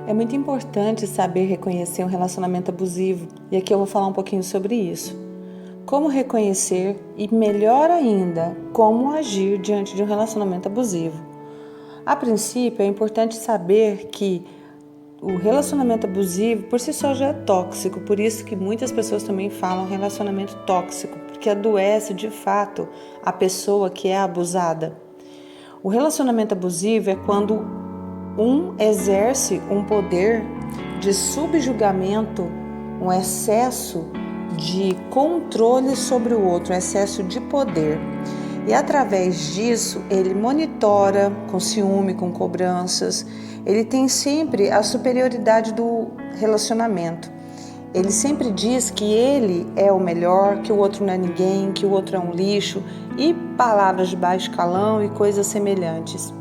É muito importante saber reconhecer um relacionamento abusivo, e aqui eu vou falar um pouquinho sobre isso. Como reconhecer e, melhor ainda, como agir diante de um relacionamento abusivo. A princípio, é importante saber que o relacionamento abusivo por si só já é tóxico, por isso que muitas pessoas também falam relacionamento tóxico, porque adoece de fato a pessoa que é abusada. O relacionamento abusivo é quando um exerce um poder de subjugamento, um excesso de controle sobre o outro, um excesso de poder. E através disso, ele monitora com ciúme, com cobranças. Ele tem sempre a superioridade do relacionamento. Ele sempre diz que ele é o melhor, que o outro não é ninguém, que o outro é um lixo, e palavras de baixo calão e coisas semelhantes.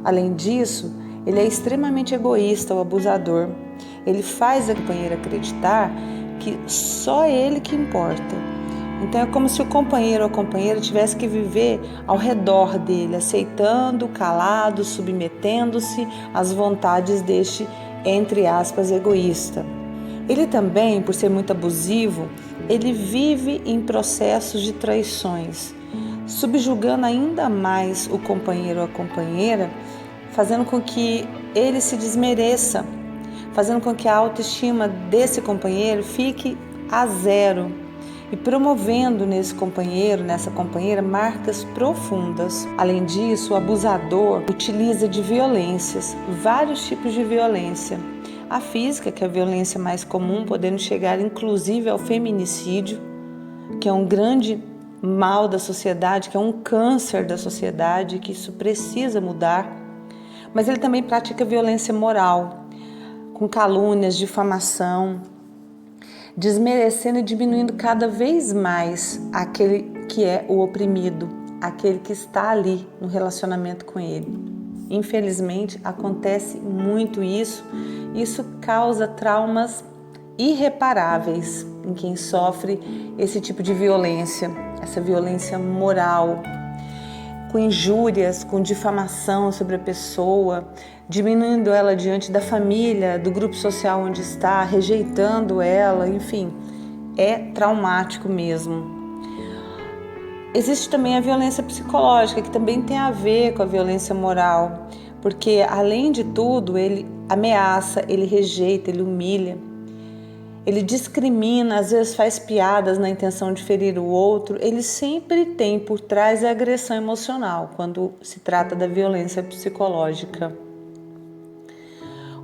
Além disso, ele é extremamente egoísta, o abusador. Ele faz a companheira acreditar que só ele que importa. Então é como se o companheiro ou a companheira tivesse que viver ao redor dele, aceitando, calado, submetendo-se às vontades deste, entre aspas, egoísta. Ele também, por ser muito abusivo, ele vive em processos de traições, subjugando ainda mais o companheiro ou a companheira, fazendo com que ele se desmereça, fazendo com que a autoestima desse companheiro fique a zero e promovendo nesse companheiro, nessa companheira, marcas profundas. Além disso, o abusador utiliza de violências, vários tipos de violência. A física, que é a violência mais comum, podendo chegar inclusive ao feminicídio, que é um grande mal da sociedade, que é um câncer da sociedade, que isso precisa mudar. Mas ele também pratica violência moral, com calúnias, difamação, desmerecendo e diminuindo cada vez mais aquele que é o oprimido, aquele que está ali no relacionamento com ele. Infelizmente, acontece muito isso. Isso causa traumas irreparáveis em quem sofre esse tipo de violência, essa violência moral, com injúrias, com difamação sobre a pessoa, diminuindo ela diante da família, do grupo social onde está, rejeitando ela, enfim, é traumático mesmo. Existe também a violência psicológica, que também tem a ver com a violência moral, porque além de tudo, ele ameaça, ele rejeita, ele humilha. Ele discrimina, às vezes faz piadas na intenção de ferir o outro. Ele sempre tem por trás a agressão emocional, quando se trata da violência psicológica.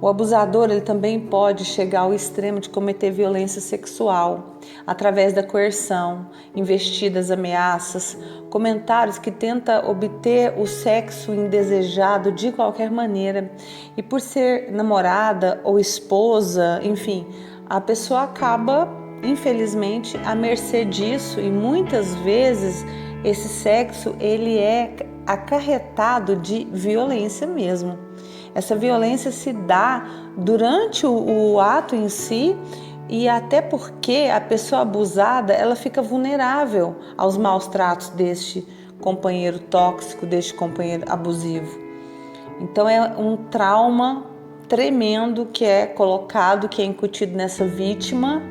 O abusador, ele também pode chegar ao extremo de cometer violência sexual, através da coerção, investidas, ameaças, comentários que tenta obter o sexo indesejado de qualquer maneira. E por ser namorada ou esposa, enfim, a pessoa acaba, infelizmente, à mercê disso, e muitas vezes esse sexo ele é acarretado de violência mesmo. Essa violência se dá durante o ato em si, e até porque a pessoa abusada ela fica vulnerável aos maus tratos deste companheiro tóxico, deste companheiro abusivo. Então é um trauma tremendo que é colocado, que é incutido nessa vítima,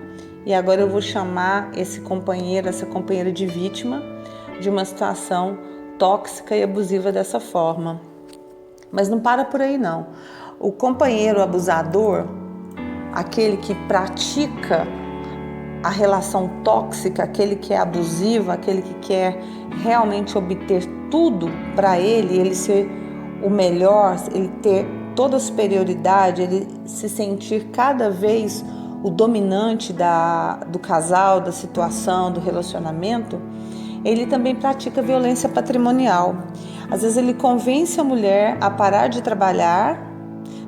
e agora eu vou chamar esse companheiro, essa companheira de vítima de uma situação tóxica e abusiva dessa forma. Mas não para por aí não. O companheiro abusador, aquele que pratica a relação tóxica, aquele que é abusivo, aquele que quer realmente obter tudo para ele ser o melhor, ele ter toda a superioridade, ele se sentir cada vez o dominante do casal, da situação, do relacionamento, ele também pratica violência patrimonial. Às vezes ele convence a mulher a parar de trabalhar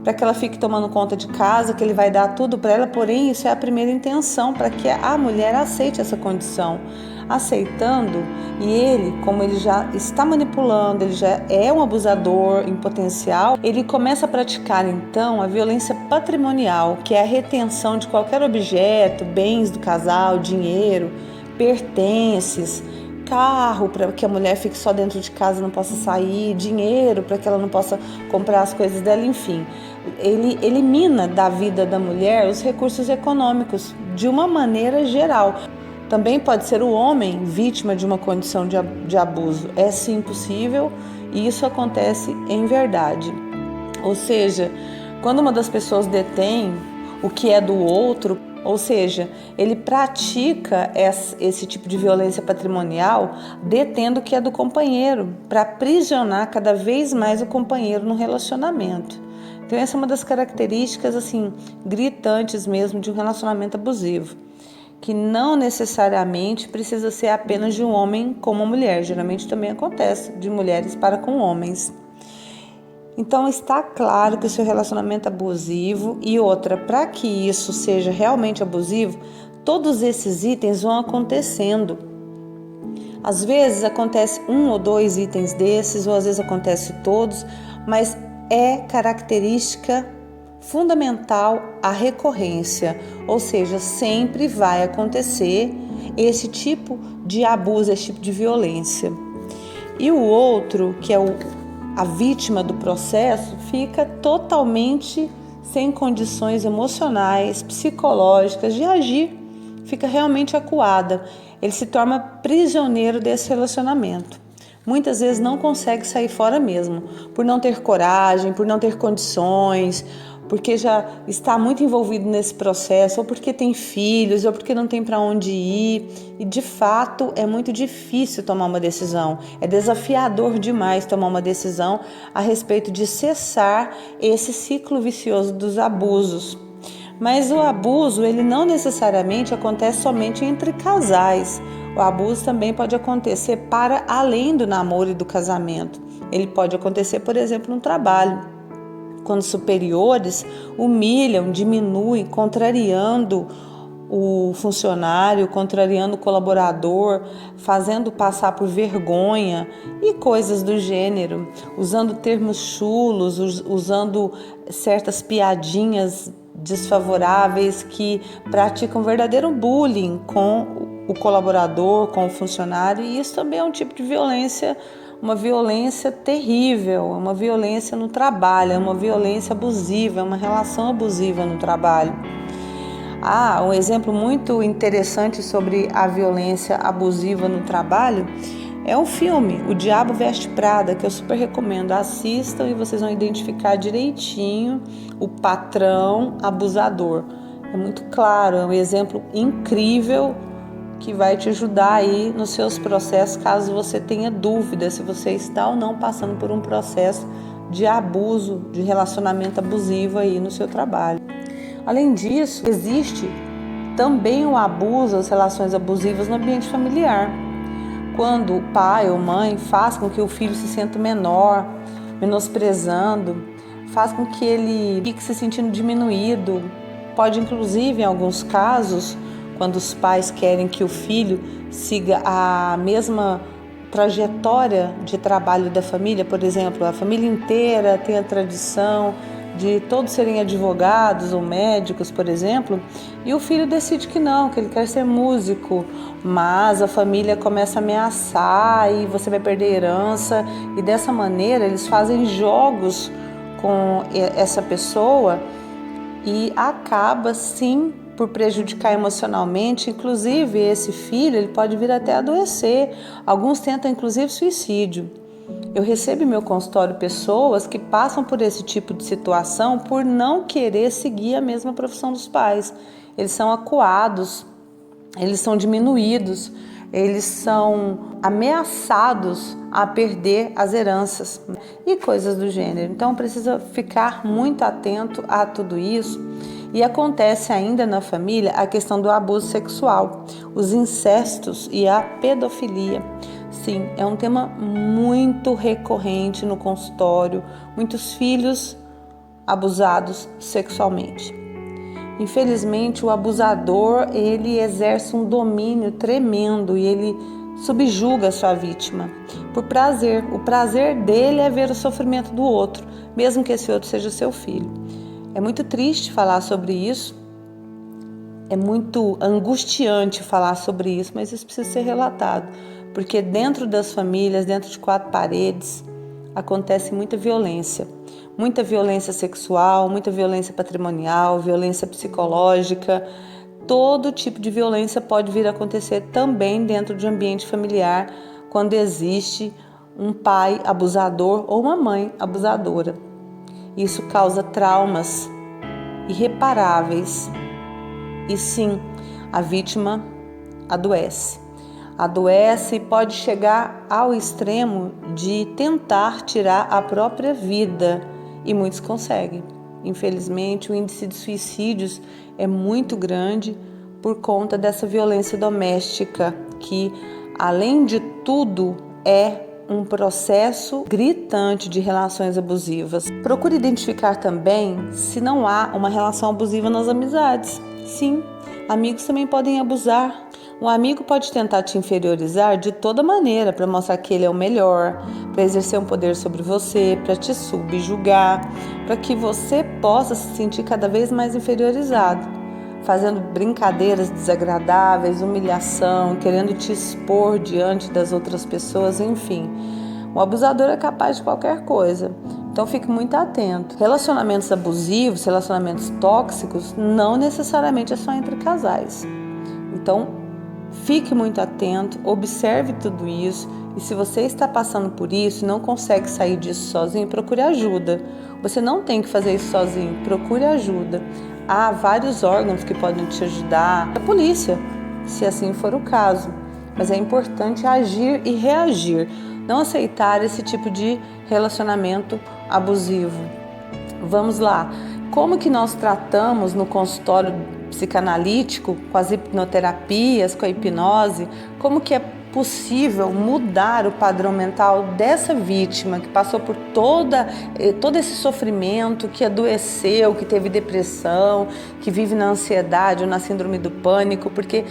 para que ela fique tomando conta de casa, que ele vai dar tudo para ela, porém isso é a primeira intenção para que a mulher aceite essa condição. Aceitando, e ele, como ele já está manipulando, ele já é um abusador em potencial, ele começa a praticar então a violência patrimonial, que é a retenção de qualquer objeto, bens do casal, dinheiro, pertences, carro para que a mulher fique só dentro de casa, não possa sair, dinheiro para que ela não possa comprar as coisas dela, enfim. Ele elimina da vida da mulher os recursos econômicos de uma maneira geral. Também pode ser o homem vítima de uma condição de abuso. É sim possível e isso acontece em verdade. Ou seja, quando uma das pessoas detém o que é do outro, ou seja, ele pratica esse tipo de violência patrimonial detendo o que é do companheiro, para aprisionar cada vez mais o companheiro no relacionamento. Então essa é uma das características assim gritantes mesmo de um relacionamento abusivo, que não necessariamente precisa ser apenas de um homem com uma mulher, geralmente também acontece de mulheres para com homens. Então está claro que o seu relacionamento é abusivo e outra, para que isso seja realmente abusivo, todos esses itens vão acontecendo. Às vezes acontece 1 ou 2 itens desses, ou às vezes acontece todos, mas é característica fundamental a recorrência, ou seja, sempre vai acontecer esse tipo de abuso, esse tipo de violência. E o outro, que é a vítima do processo, fica totalmente sem condições emocionais, psicológicas de agir, fica realmente acuada. Ele se torna prisioneiro desse relacionamento. Muitas vezes não consegue sair fora mesmo, por não ter coragem, por não ter condições, porque já está muito envolvido nesse processo, ou porque tem filhos, ou porque não tem para onde ir. E de fato é muito difícil tomar uma decisão, é desafiador demais tomar uma decisão a respeito de cessar esse ciclo vicioso dos abusos. Mas o abuso, ele não necessariamente acontece somente entre casais. O abuso também pode acontecer para além do namoro e do casamento. Ele pode acontecer, por exemplo, no trabalho, quando superiores humilham, diminuem, contrariando o funcionário, contrariando o colaborador, fazendo passar por vergonha e coisas do gênero, usando termos chulos, usando certas piadinhas desfavoráveis que praticam verdadeiro bullying com o colaborador, com o funcionário, e isso também é um tipo de violência, uma violência terrível, uma violência no trabalho, é uma violência abusiva, é uma relação abusiva no trabalho. Um exemplo muito interessante sobre a violência abusiva no trabalho é o filme O Diabo Veste Prada, que eu super recomendo. Assistam e vocês vão identificar direitinho o patrão abusador. É muito claro, é um exemplo incrível que vai te ajudar aí nos seus processos, caso você tenha dúvida se você está ou não passando por um processo de abuso, de relacionamento abusivo aí no seu trabalho. Além disso, existe também o abuso, as relações abusivas no ambiente familiar. Quando o pai ou mãe faz com que o filho se sinta menor, menosprezando, faz com que ele fique se sentindo diminuído. Pode, inclusive, em alguns casos, quando os pais querem que o filho siga a mesma trajetória de trabalho da família, por exemplo, a família inteira tem a tradição de todos serem advogados ou médicos, por exemplo, e o filho decide que não, que ele quer ser músico, mas a família começa a ameaçar e você vai perder herança, e dessa maneira eles fazem jogos com essa pessoa e acaba sim por prejudicar emocionalmente. Inclusive esse filho ele pode vir até adoecer, alguns tentam inclusive suicídio. Eu recebo em meu consultório pessoas que passam por esse tipo de situação por não querer seguir a mesma profissão dos pais. Eles são acuados, eles são diminuídos, eles são ameaçados a perder as heranças e coisas do gênero. Então precisa ficar muito atento a tudo isso. E acontece ainda na família a questão do abuso sexual, os incestos e a pedofilia. Sim, é um tema muito recorrente no consultório, muitos filhos abusados sexualmente. Infelizmente, o abusador, ele exerce um domínio tremendo e ele subjuga a sua vítima por prazer. O prazer dele é ver o sofrimento do outro, mesmo que esse outro seja seu filho. É muito triste falar sobre isso, é muito angustiante falar sobre isso, mas isso precisa ser relatado, porque dentro das famílias, dentro de quatro paredes, acontece muita violência sexual, muita violência patrimonial, violência psicológica. Todo tipo de violência pode vir a acontecer também dentro de um ambiente familiar, quando existe um pai abusador ou uma mãe abusadora. Isso causa traumas irreparáveis e sim, a vítima adoece. Adoece e pode chegar ao extremo de tentar tirar a própria vida, e muitos conseguem. Infelizmente, o índice de suicídios é muito grande por conta dessa violência doméstica, que, além de tudo, é um processo gritante de relações abusivas. Procure identificar também se não há uma relação abusiva nas amizades. Sim, amigos também podem abusar. Um amigo pode tentar te inferiorizar de toda maneira para mostrar que ele é o melhor, para exercer um poder sobre você, para te subjugar, para que você possa se sentir cada vez mais inferiorizado, fazendo brincadeiras desagradáveis, humilhação, querendo te expor diante das outras pessoas, enfim. O abusador é capaz de qualquer coisa, então fique muito atento. Relacionamentos abusivos, relacionamentos tóxicos, não necessariamente é só entre casais. Então, fique muito atento, observe tudo isso, e se você está passando por isso e não consegue sair disso sozinho, procure ajuda. Você não tem que fazer isso sozinho, procure ajuda. Há vários órgãos que podem te ajudar, a polícia, se assim for o caso. Mas é importante agir e reagir, não aceitar esse tipo de relacionamento abusivo. Vamos lá, como que nós tratamos no consultório psicanalítico, com as hipnoterapias, com a hipnose, como que é possível mudar o padrão mental dessa vítima que passou por todo esse sofrimento, que adoeceu, que teve depressão, que vive na ansiedade ou na síndrome do pânico, porque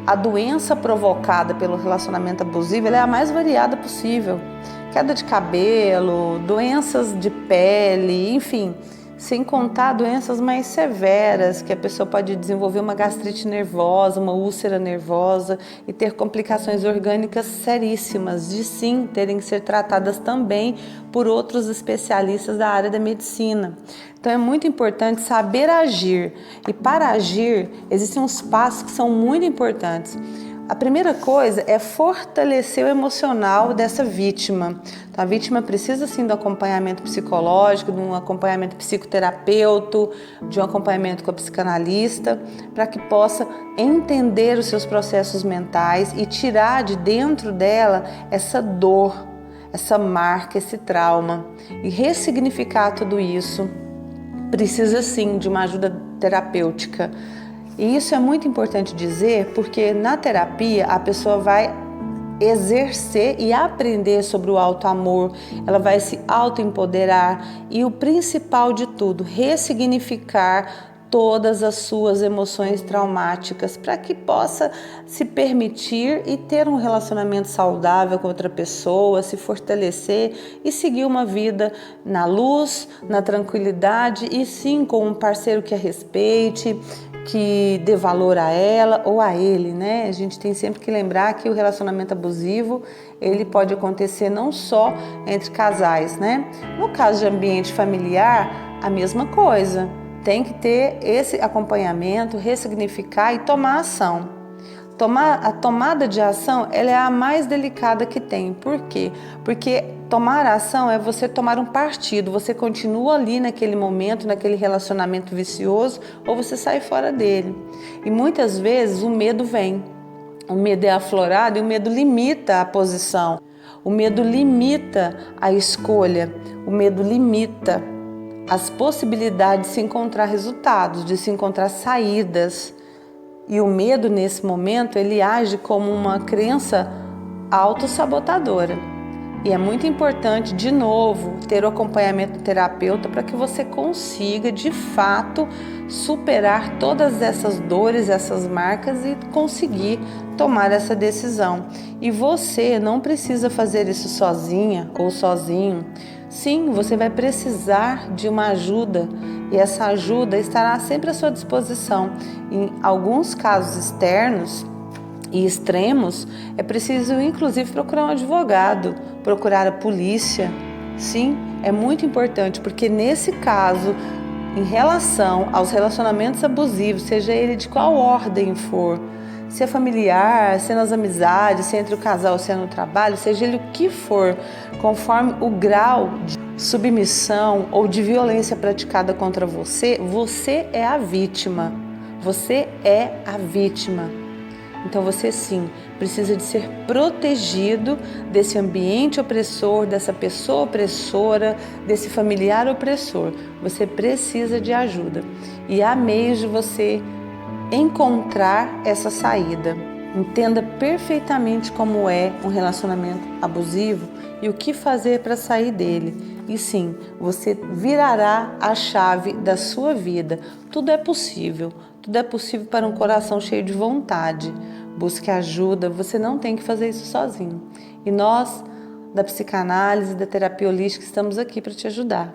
a doença provocada pelo relacionamento abusivo ela é a mais variada possível. Queda de cabelo, doenças de pele, enfim, sem contar doenças mais severas, que a pessoa pode desenvolver uma gastrite nervosa, uma úlcera nervosa e ter complicações orgânicas seríssimas, de sim terem que ser tratadas também por outros especialistas da área da medicina. Então é muito importante saber agir, e para agir existem uns passos que são muito importantes. A primeira coisa é fortalecer o emocional dessa vítima. Então, a vítima precisa sim do acompanhamento psicológico, de um acompanhamento psicoterapeuta, de um acompanhamento com a psicanalista, para que possa entender os seus processos mentais e tirar de dentro dela essa dor, essa marca, esse trauma, e ressignificar tudo isso. Precisa sim de uma ajuda terapêutica. E isso é muito importante dizer, porque na terapia a pessoa vai exercer e aprender sobre o auto-amor, ela vai se auto-empoderar e o principal de tudo, ressignificar todas as suas emoções traumáticas para que possa se permitir e ter um relacionamento saudável com outra pessoa, se fortalecer e seguir uma vida na luz, na tranquilidade e sim com um parceiro que a respeite, que dê valor a ela ou a ele, né? A gente tem sempre que lembrar que o relacionamento abusivo, ele pode acontecer não só entre casais, né? No caso de ambiente familiar, a mesma coisa. Tem que ter esse acompanhamento, ressignificar e tomar ação. A tomada de ação, ela é a mais delicada que tem. Por quê? Porque tomar ação é você tomar um partido. Você continua ali naquele momento, naquele relacionamento vicioso, ou você sai fora dele. E muitas vezes o medo vem. O medo é aflorado e o medo limita a posição. O medo limita a escolha. O medo limita as possibilidades de se encontrar resultados, de se encontrar saídas. E o medo, nesse momento, ele age como uma crença autossabotadora. E é muito importante, de novo, ter o acompanhamento do terapeuta para que você consiga, de fato, superar todas essas dores, essas marcas e conseguir tomar essa decisão. E você não precisa fazer isso sozinha ou sozinho. Sim, você vai precisar de uma ajuda e essa ajuda estará sempre à sua disposição. Em alguns casos externos, e extremos, é preciso inclusive procurar um advogado, procurar a polícia. Sim, é muito importante, porque nesse caso, em relação aos relacionamentos abusivos, seja ele de qual ordem for, se é familiar, se é nas amizades, se é entre o casal, se é no trabalho, seja ele o que for, conforme o grau de submissão ou de violência praticada contra você, você é a vítima. Você é a vítima. Então você sim precisa de ser protegido desse ambiente opressor, dessa pessoa opressora, desse familiar opressor. Você precisa de ajuda. E há meios de você encontrar essa saída. Entenda perfeitamente como é um relacionamento abusivo e o que fazer para sair dele. E sim, você virará a chave da sua vida. Tudo é possível. Tudo é possível para um coração cheio de vontade. Busque ajuda, você não tem que fazer isso sozinho. E nós, da psicanálise, da terapia holística, estamos aqui para te ajudar.